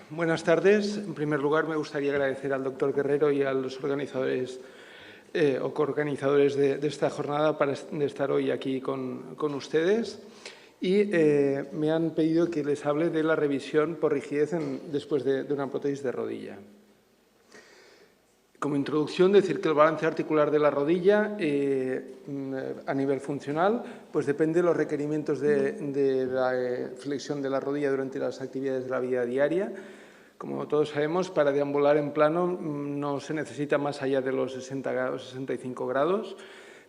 Buenas tardes. En primer lugar, me gustaría agradecer al doctor Guerrero y a los organizadores o coorganizadores de esta jornada de estar hoy aquí con ustedes. Y me han pedido que les hable de la revisión por rigidez después de una prótesis de rodilla. Como introducción, decir que el balance articular de la rodilla a nivel funcional pues depende de los requerimientos de la flexión de la rodilla durante las actividades de la vida diaria. Como todos sabemos, para deambular en plano no se necesita más allá de los 60 grados, 65 grados,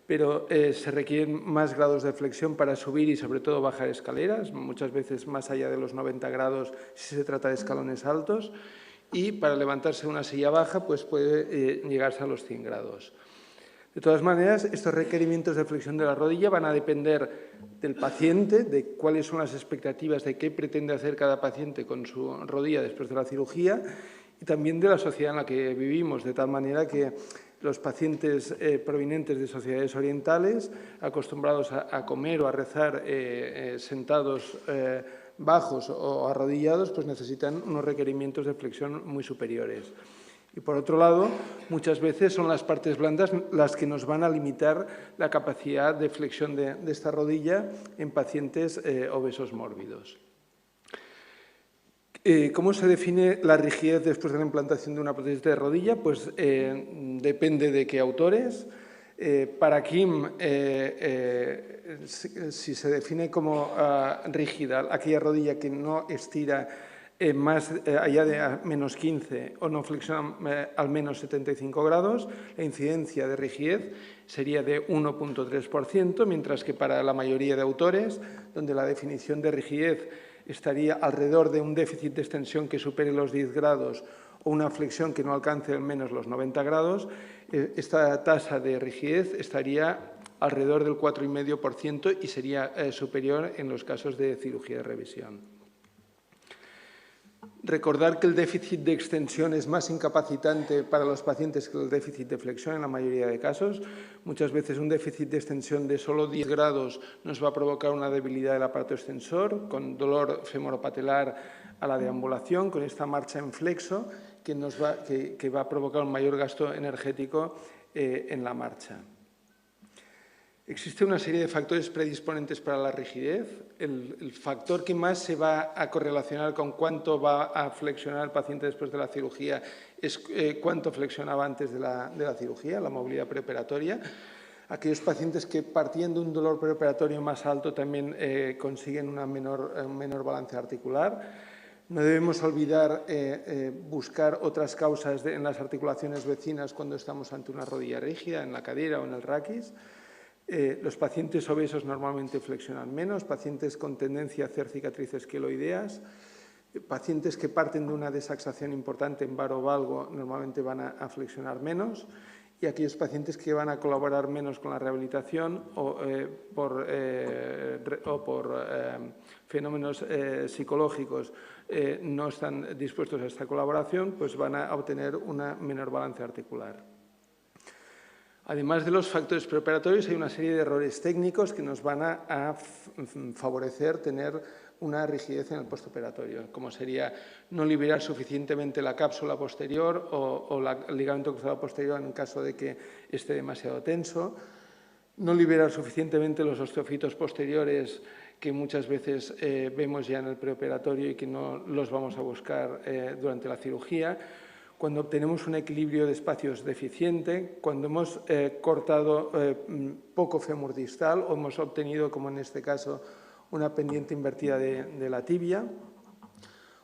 pero se requieren más grados de flexión para subir y sobre todo bajar escaleras, muchas veces más allá de los 90 grados si se trata de escalones altos. Y para levantarse de una silla baja pues puede llegarse a los 100 grados. De todas maneras, estos requerimientos de flexión de la rodilla van a depender del paciente, de cuáles son las expectativas, de qué pretende hacer cada paciente con su rodilla después de la cirugía y también de la sociedad en la que vivimos, de tal manera que los pacientes provenientes de sociedades orientales, acostumbrados a comer o a rezar sentados bajos o arrodillados, pues necesitan unos requerimientos de flexión muy superiores. Y por otro lado, muchas veces son las partes blandas las que nos van a limitar la capacidad de flexión de esta rodilla en pacientes obesos mórbidos. ¿Cómo se define la rigidez después de la implantación de una prótesis de rodilla? Pues depende de qué autores. Para Kim, si se define como rígida aquella rodilla que no estira más allá de menos 15 o no flexiona al menos 75 grados, la incidencia de rigidez sería de 1,3%, mientras que para la mayoría de autores, donde la definición de rigidez estaría alrededor de un déficit de extensión que supere los 10 grados o una flexión que no alcance al menos los 90 grados, esta tasa de rigidez estaría alrededor del 4,5% y sería superior en los casos de cirugía de revisión. Recordar que el déficit de extensión es más incapacitante para los pacientes que el déficit de flexión en la mayoría de casos. Muchas veces un déficit de extensión de solo 10 grados nos va a provocar una debilidad del aparato extensor, con dolor femoropatelar a la deambulación, con esta marcha en flexo que va a provocar un mayor gasto energético en la marcha. Existe una serie de factores predisponentes para la rigidez. El factor que más se va a correlacionar con cuánto va a flexionar el paciente después de la cirugía es cuánto flexionaba antes de la cirugía, la movilidad preoperatoria. Aquellos pacientes que partiendo de un dolor preoperatorio más alto también consiguen un menor balance articular. No debemos olvidar buscar otras causas en las articulaciones vecinas cuando estamos ante una rodilla rígida, en la cadera o en el raquis. Los pacientes obesos normalmente flexionan menos, pacientes con tendencia a hacer cicatrices queloideas, pacientes que parten de una desaxación importante en varovalgo normalmente van a flexionar menos y aquellos pacientes que van a colaborar menos con la rehabilitación o por fenómenos psicológicos no están dispuestos a esta colaboración, pues van a obtener un menor balance articular. Además de los factores preoperatorios, hay una serie de errores técnicos que nos van a favorecer tener una rigidez en el postoperatorio, como sería no liberar suficientemente la cápsula posterior o el ligamento cruzado posterior en caso de que esté demasiado tenso, no liberar suficientemente los osteofitos posteriores que muchas veces vemos ya en el preoperatorio y que no los vamos a buscar durante la cirugía, cuando obtenemos un equilibrio de espacios deficiente, cuando hemos cortado poco fémur distal o hemos obtenido, como en este caso, una pendiente invertida de la tibia,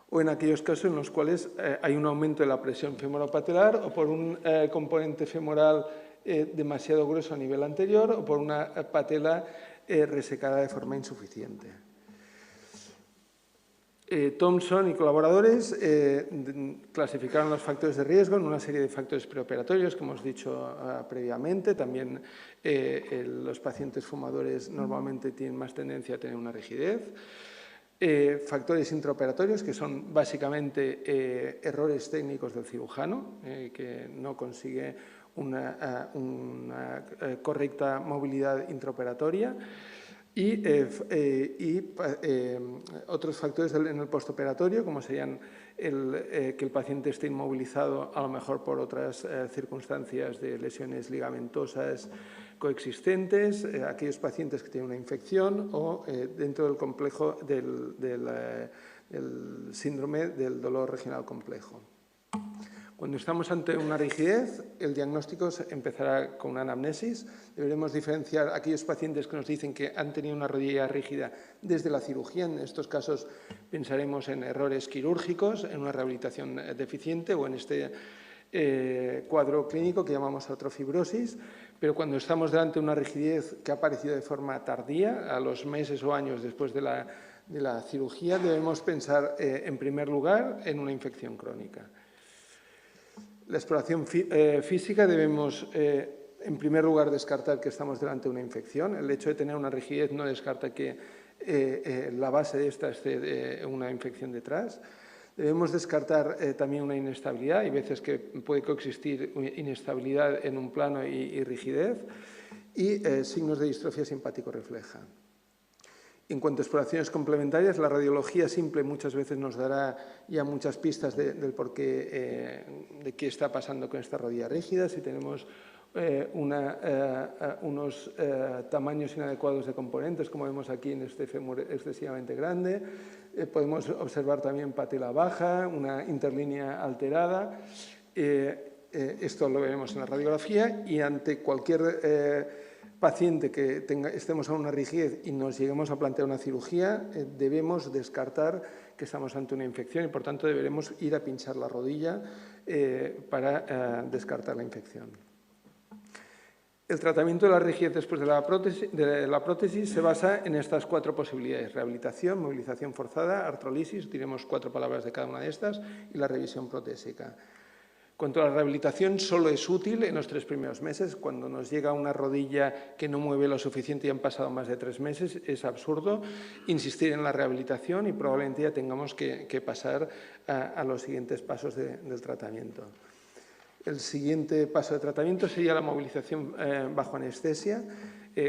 o en aquellos casos en los cuales hay un aumento de la presión femoropatelar o por un componente femoral demasiado grueso a nivel anterior o por una patela resecada de forma insuficiente. Thompson y colaboradores clasificaron los factores de riesgo en una serie de factores preoperatorios que hemos dicho previamente. También los pacientes fumadores normalmente tienen más tendencia a tener una rigidez. Factores intraoperatorios, que son básicamente errores técnicos del cirujano, que no consigue una correcta movilidad intraoperatoria. Y otros factores en el postoperatorio, como serían que el paciente esté inmovilizado, a lo mejor por otras circunstancias de lesiones ligamentosas coexistentes, aquellos pacientes que tienen una infección o dentro del complejo del síndrome del dolor regional complejo. Cuando estamos ante una rigidez, el diagnóstico empezará con una anamnesis. Deberemos diferenciar aquellos pacientes que nos dicen que han tenido una rodilla rígida desde la cirugía. En estos casos pensaremos en errores quirúrgicos, en una rehabilitación deficiente o en este cuadro clínico que llamamos artrofibrosis. Pero cuando estamos delante de una rigidez que ha aparecido de forma tardía, a los meses o años después de la cirugía, debemos pensar en primer lugar en una infección crónica. La exploración física debemos, en primer lugar, descartar que estamos delante de una infección. El hecho de tener una rigidez no descarta que la base de esta esté una infección detrás. Debemos descartar también una inestabilidad. Hay veces que puede coexistir inestabilidad en un plano y rigidez. Y signos de distrofia simpático-refleja. En cuanto a exploraciones complementarias, la radiología simple muchas veces nos dará ya muchas pistas del porqué, de qué está pasando con esta rodilla rígida. Si tenemos unos tamaños inadecuados de componentes, como vemos aquí en este fémur excesivamente grande, podemos observar también patela baja, una interlínea alterada. Esto lo veremos en la radiografía y ante cualquier paciente que estemos a una rigidez y nos lleguemos a plantear una cirugía, debemos descartar que estamos ante una infección y, por tanto, deberemos ir a pinchar la rodilla para descartar la infección. El tratamiento de la rigidez después de la prótesis se basa en estas 4 posibilidades: rehabilitación, movilización forzada, artrolisis, diremos 4 palabras de cada una de estas, y la revisión protésica. Cuanto a la rehabilitación, solo es útil en los 3 primeros meses. Cuando nos llega una rodilla que no mueve lo suficiente y han pasado más de 3 meses, es absurdo insistir en la rehabilitación y probablemente ya tengamos que pasar a los siguientes pasos del tratamiento. El siguiente paso de tratamiento sería la movilización bajo anestesia,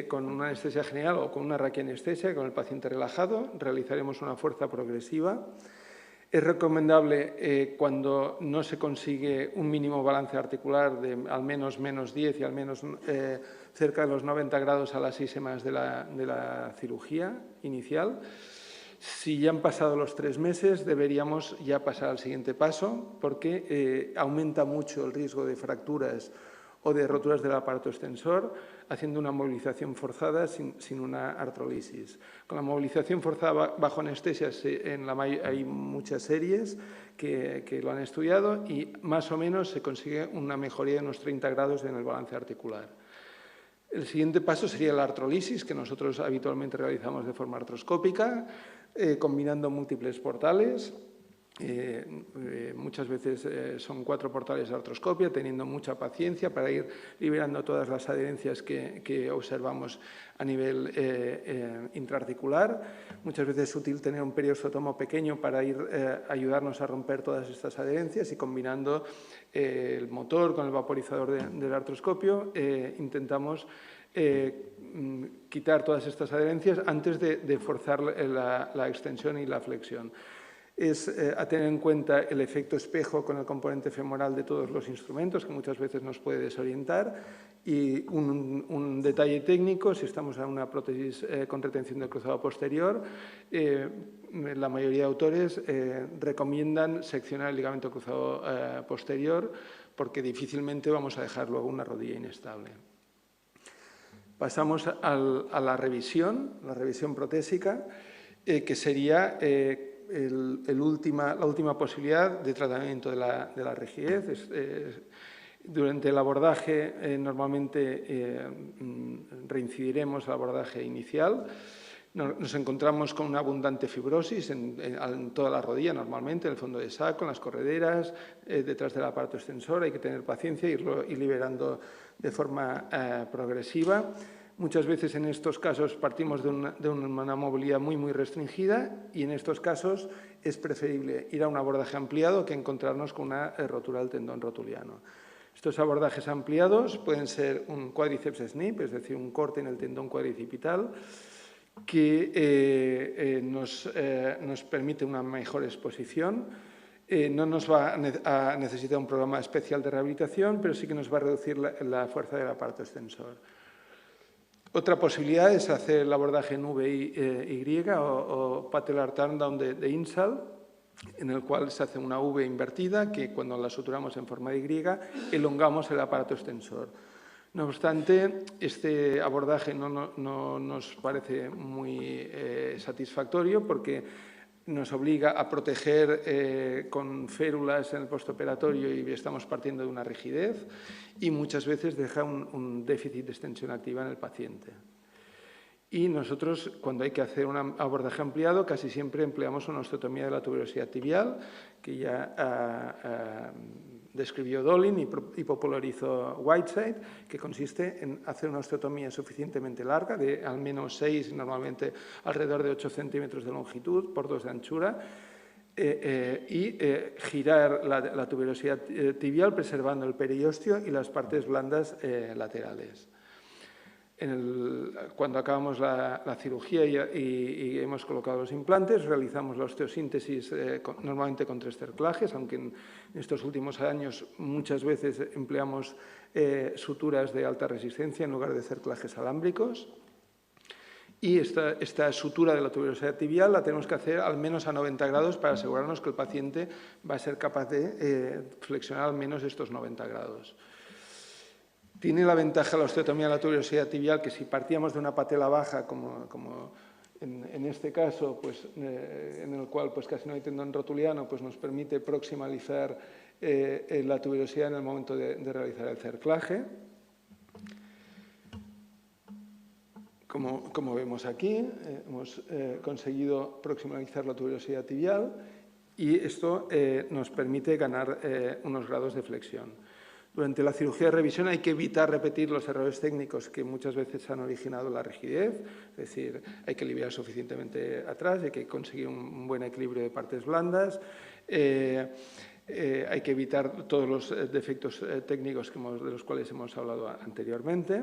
con una anestesia general o con una raquianestesia, con el paciente relajado. Realizaremos una fuerza progresiva. Es recomendable cuando no se consigue un mínimo balance articular de al menos -10 y al menos cerca de los 90 grados a las 6 semanas de la cirugía inicial. Si ya han pasado los 3 meses, deberíamos ya pasar al siguiente paso porque aumenta mucho el riesgo de fracturas o de roturas del aparato extensor, haciendo una movilización forzada sin una artrolisis. Con la movilización forzada bajo anestesia hay muchas series que lo han estudiado y más o menos se consigue una mejoría de unos 30 grados en el balance articular. El siguiente paso sería la artrolisis, que nosotros habitualmente realizamos de forma artroscópica, combinando múltiples portales. Muchas veces son 4 portales de artroscopia, teniendo mucha paciencia para ir liberando todas las adherencias que observamos a nivel intraarticular. Muchas veces es útil tener un periostotomo pequeño para ayudarnos a romper todas estas adherencias y combinando el motor con el vaporizador del artroscopio intentamos quitar todas estas adherencias antes de forzar la extensión y la flexión. Es a tener en cuenta el efecto espejo con el componente femoral de todos los instrumentos, que muchas veces nos puede desorientar. Y un detalle técnico, si estamos en una prótesis con retención del cruzado posterior, la mayoría de autores recomiendan seccionar el ligamento cruzado posterior porque difícilmente vamos a dejar luego una rodilla inestable. Pasamos a la revisión protésica, que sería la última posibilidad de tratamiento de la rigidez. Durante el abordaje normalmente reincidiremos al abordaje inicial. Nos encontramos con una abundante fibrosis en toda la rodilla normalmente, en el fondo de saco, en las correderas, detrás del aparato extensor. Hay que tener paciencia e irlo liberando de forma progresiva. Muchas veces en estos casos partimos de una movilidad muy restringida y en estos casos es preferible ir a un abordaje ampliado que encontrarnos con una rotura del tendón rotuliano. Estos abordajes ampliados pueden ser un cuádriceps snip, es decir, un corte en el tendón cuadricipital, que nos permite una mejor exposición. No nos va a necesitar un programa especial de rehabilitación, pero sí que nos va a reducir la fuerza del aparato extensor. Otra posibilidad es hacer el abordaje en VY o patellar turndown de INSAL, en el cual se hace una V invertida, que cuando la suturamos en forma de Y, elongamos el aparato extensor. No obstante, este abordaje no nos parece muy satisfactorio porque nos obliga a proteger con férulas en el postoperatorio y estamos partiendo de una rigidez y muchas veces deja un déficit de extensión activa en el paciente. Y nosotros, cuando hay que hacer un abordaje ampliado, casi siempre empleamos una osteotomía de la tuberosidad tibial, que ya describió Dolin y popularizó Whiteside, que consiste en hacer una osteotomía suficientemente larga, de al menos 6, normalmente alrededor de 8 centímetros de longitud por 2 de anchura, y girar la tuberosidad tibial preservando el periósteo y las partes blandas laterales. Cuando acabamos la cirugía y hemos colocado los implantes, realizamos la osteosíntesis normalmente con 3 cerclajes, aunque en estos últimos años muchas veces empleamos suturas de alta resistencia en lugar de cerclajes alámbricos. Y esta sutura de la tuberosidad tibial la tenemos que hacer al menos a 90 grados para asegurarnos que el paciente va a ser capaz de flexionar al menos estos 90 grados. Tiene la ventaja la osteotomía de la tuberosidad tibial que si partíamos de una patela baja, como en este caso, pues, en el cual pues, casi no hay tendón rotuliano, pues nos permite proximalizar la tuberosidad en el momento de realizar el cerclaje. Como vemos aquí, hemos conseguido proximalizar la tuberosidad tibial y esto nos permite ganar unos grados de flexión. Durante la cirugía de revisión hay que evitar repetir los errores técnicos que muchas veces han originado la rigidez, es decir, hay que aliviar suficientemente atrás, hay que conseguir un buen equilibrio de partes blandas, hay que evitar todos los defectos técnicos de los cuales hemos hablado anteriormente.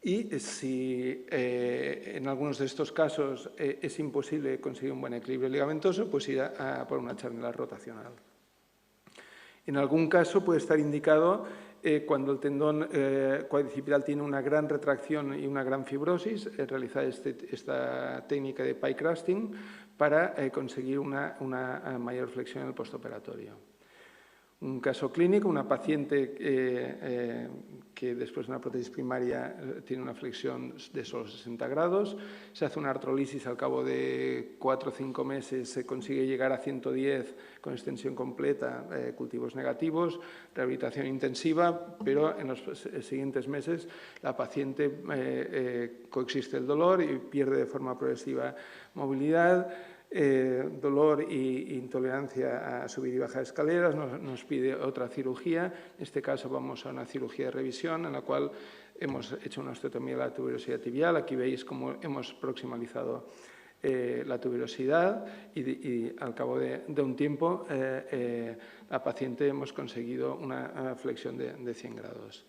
Y si en algunos de estos casos es imposible conseguir un buen equilibrio ligamentoso, pues ir a por una charnelas rotacional. En algún caso puede estar indicado cuando el tendón cuadricipital tiene una gran retracción y una gran fibrosis, realizar esta técnica de pie crusting para conseguir una mayor flexión en el postoperatorio. Un caso clínico, una paciente que después de una prótesis primaria tiene una flexión de solo 60 grados, se hace una artrolisis al cabo de 4 o 5 meses, se consigue llegar a 110 con extensión completa, cultivos negativos, rehabilitación intensiva, pero en los siguientes meses la paciente coexiste el dolor y pierde de forma progresiva movilidad, dolor e intolerancia a subir y bajar escaleras, nos pide otra cirugía. En este caso vamos a una cirugía de revisión en la cual hemos hecho una osteotomía de la tuberosidad tibial. Aquí veis cómo hemos proximalizado la tuberosidad y al cabo de un tiempo la paciente hemos conseguido una flexión de 100 grados.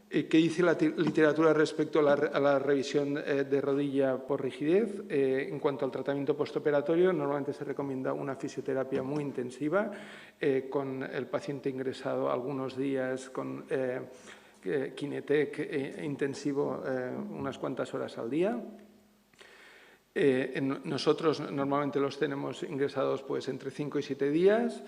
¿Qué dice la literatura respecto a la revisión de rodilla por rigidez? En cuanto al tratamiento postoperatorio, normalmente se recomienda una fisioterapia muy intensiva, con el paciente ingresado algunos días con Kinetec intensivo unas cuantas horas al día. Nosotros normalmente los tenemos ingresados pues, entre 5 y 7 días,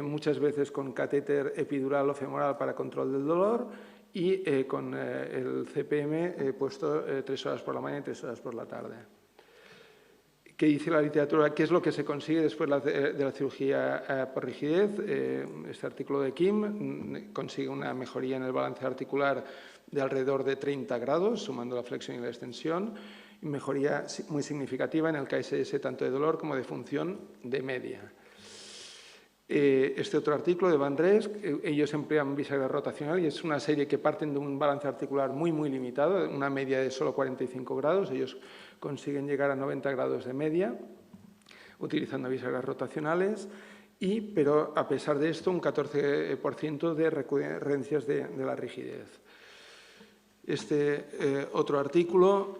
muchas veces con catéter epidural o femoral para control del dolor, y con el CPM puesto 3 horas por la mañana y 3 horas por la tarde. ¿Qué dice la literatura? ¿Qué es lo que se consigue después de la cirugía por rigidez? Este artículo de Kim consigue una mejoría en el balance articular de alrededor de 30 grados, sumando la flexión y la extensión, y mejoría muy significativa en el KSS tanto de dolor como de función de media. Este otro artículo de Van Rees, ellos emplean bisagra rotacional y es una serie que parten de un balance articular muy limitado, una media de solo 45 grados, ellos consiguen llegar a 90 grados de media utilizando bisagras rotacionales, pero a pesar de esto un 14% de recurrencias de la rigidez. Este otro artículo,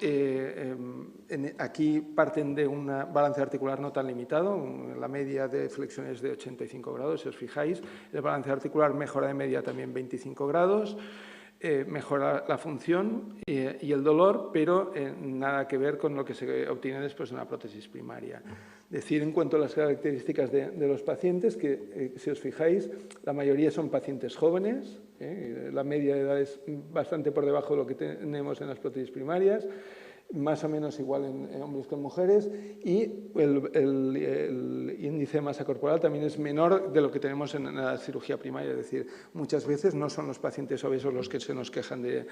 aquí parten de un balance articular no tan limitado, la media de flexión es de 85 grados, si os fijáis. El balance articular mejora de media también 25 grados. Mejora la función y el dolor, pero nada que ver con lo que se obtiene después de una prótesis primaria. Decir en cuanto a las características de los pacientes, que si os fijáis, la mayoría son pacientes jóvenes, la media de edad es bastante por debajo de lo que tenemos en las prótesis primarias, más o menos igual en hombres que en mujeres, y el índice de masa corporal también es menor de lo que tenemos en la cirugía primaria, es decir, muchas veces no son los pacientes obesos los que se nos quejan de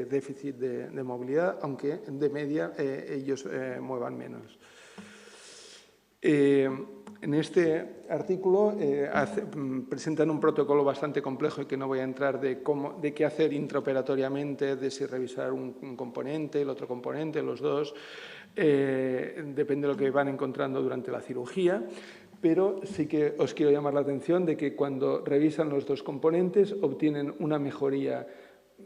déficit de movilidad, aunque de media ellos muevan menos. En este artículo presentan un protocolo bastante complejo y que no voy a entrar de qué hacer intraoperatoriamente, de si revisar un componente, el otro componente, los dos, depende de lo que van encontrando durante la cirugía, pero sí que os quiero llamar la atención de que cuando revisan los dos componentes obtienen una mejoría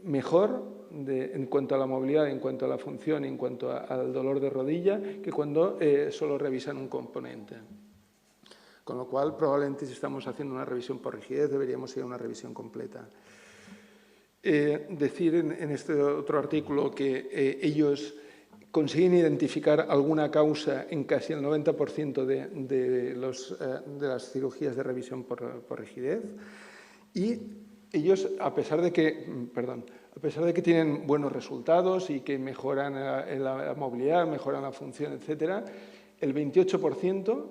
mejor en cuanto a la movilidad, en cuanto a la función, en cuanto al dolor de rodilla, que cuando solo revisan un componente. Con lo cual, probablemente si estamos haciendo una revisión por rigidez, deberíamos ir a una revisión completa. Decir en este otro artículo que ellos consiguen identificar alguna causa en casi el 90% de las cirugías de revisión por rigidez, y ellos, a pesar de que tienen buenos resultados y que mejoran la movilidad, mejoran la función, etc., el 28%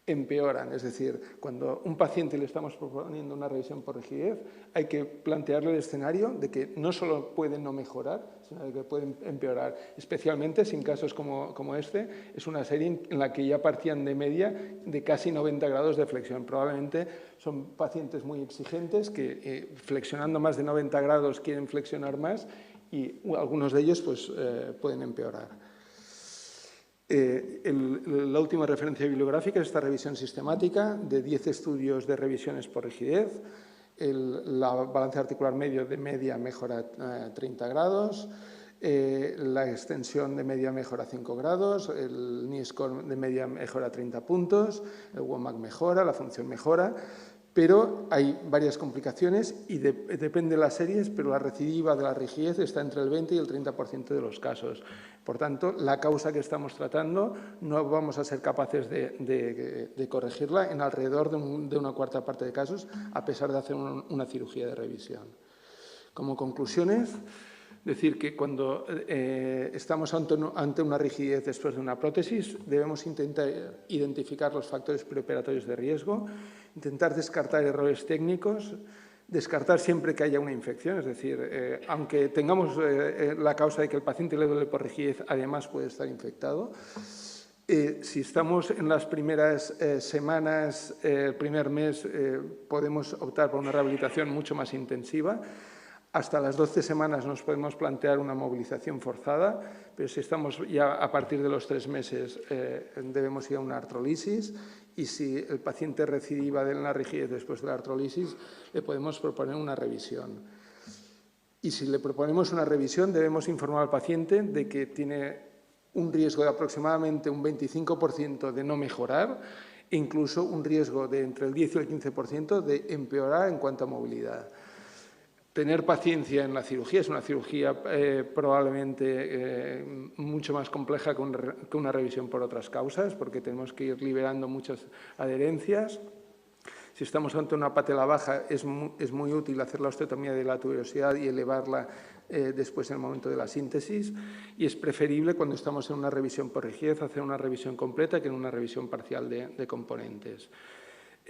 empeoran. Es decir, cuando a un paciente le estamos proponiendo una revisión por rigidez, hay que plantearle el escenario de que no solo pueden no mejorar, sino de que pueden empeorar. Especialmente si en casos como este, es una serie en la que ya partían de media de casi 90 grados de flexión. Probablemente son pacientes muy exigentes que flexionando más de 90 grados quieren flexionar más y algunos de ellos pues, pueden empeorar. La última referencia bibliográfica es esta revisión sistemática de 10 estudios de revisiones por rigidez. La balance articular medio de media mejora 30 grados, la extensión de media mejora 5 grados, el Knee-Score de media mejora 30 puntos, el WOMAC mejora, la función mejora, pero hay varias complicaciones y depende de las series, pero la recidiva de la rigidez está entre el 20 y el 30% de los casos. Por tanto, la causa que estamos tratando no vamos a ser capaces de corregirla en alrededor de una cuarta parte de casos, a pesar de hacer una cirugía de revisión. Como conclusiones, decir que cuando estamos ante una rigidez después de una prótesis, debemos intentar identificar los factores preoperatorios de riesgo, intentar descartar errores técnicos, descartar siempre que haya una infección, es decir, aunque tengamos la causa de que el paciente le duele por rigidez, además puede estar infectado. Si estamos en las primeras semanas, el primer mes, podemos optar por una rehabilitación mucho más intensiva. Hasta las 12 semanas nos podemos plantear una movilización forzada, pero si estamos ya a partir de los 3 meses debemos ir a una artrolisis, y si el paciente recidiva de la rigidez después de la artrolisis, le podemos proponer una revisión. Y si le proponemos una revisión, debemos informar al paciente de que tiene un riesgo de aproximadamente un 25% de no mejorar e incluso un riesgo de entre el 10 y el 15% de empeorar en cuanto a movilidad. Tener paciencia en la cirugía, es una cirugía probablemente mucho más compleja que una revisión por otras causas, porque tenemos que ir liberando muchas adherencias. Si estamos ante una patela baja, es muy útil hacer la osteotomía de la tuberosidad y elevarla después en el momento de la síntesis, y es preferible cuando estamos en una revisión por rigidez hacer una revisión completa que en una revisión parcial de componentes.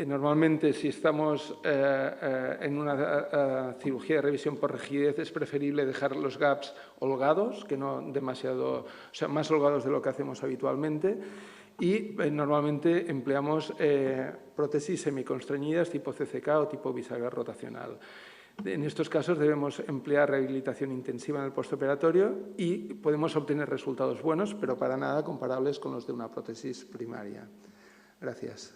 Normalmente, si estamos en una cirugía de revisión por rigidez, es preferible dejar los gaps holgados, que no demasiado, o sea, más holgados de lo que hacemos habitualmente, y normalmente empleamos prótesis semiconstreñidas tipo CCK o tipo bisagra rotacional. En estos casos debemos emplear rehabilitación intensiva en el postoperatorio y podemos obtener resultados buenos, pero para nada comparables con los de una prótesis primaria. Gracias.